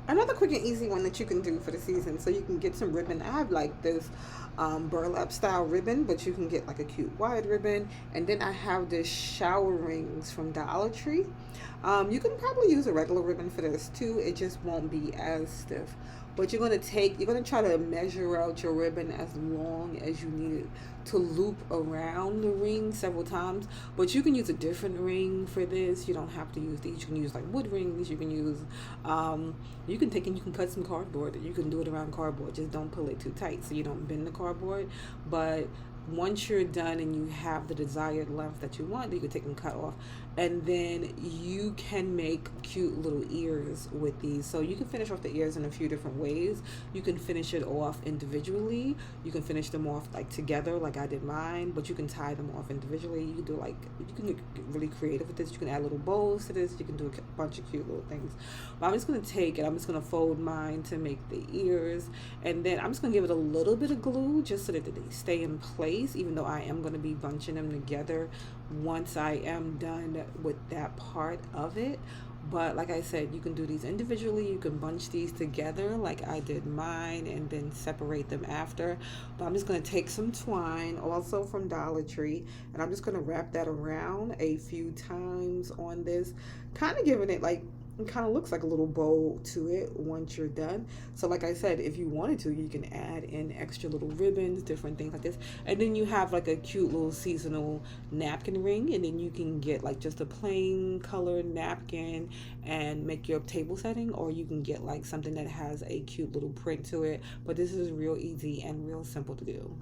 Another quick and easy one that you can do for the season, so you can get some ribbon. I have like this burlap style ribbon, but you can get like a cute wide ribbon. And then I have this shower rings from Dollar Tree. You can probably use a regular ribbon for this too. It just won't be as stiff. But you're gonna try to measure out your ribbon as long as you need it to loop around the ring several times. But you can use a different ring for this. You don't have to use these. You can use like wood rings. You can use you can take and you can cut some cardboard. You can do it around cardboard. Just don't pull it too tight so you don't bend the cardboard. But once you're done and you have the desired length that you want, you can take and cut off. And then you can make cute little ears with these. So you can finish off the ears in a few different ways. You can finish it off individually. You can finish them off like together, like I did mine, but you can tie them off individually. You can do like, you can get really creative with this. You can add little bows to this. You can do a bunch of cute little things. But I'm just going to take it, I'm just going to fold mine to make the ears. And then I'm just going to give it a little bit of glue just so that they stay in place, even though I am going to be bunching them together once I am done with that part of it. But like I said, you can do these individually. You can bunch these together like I did mine and then separate them after. But I'm just going to take some twine, also from Dollar Tree, and I'm just going to wrap that around a few times on this, kind of giving it like, it kind of looks like a little bow to it once you're done. So like I said, if you wanted to, you can add in extra little ribbons, different things like this. And then you have like a cute little seasonal napkin ring, and then you can get like just a plain colored napkin and make your table setting, or you can get like something that has a cute little print to it. But this is real easy and real simple to do.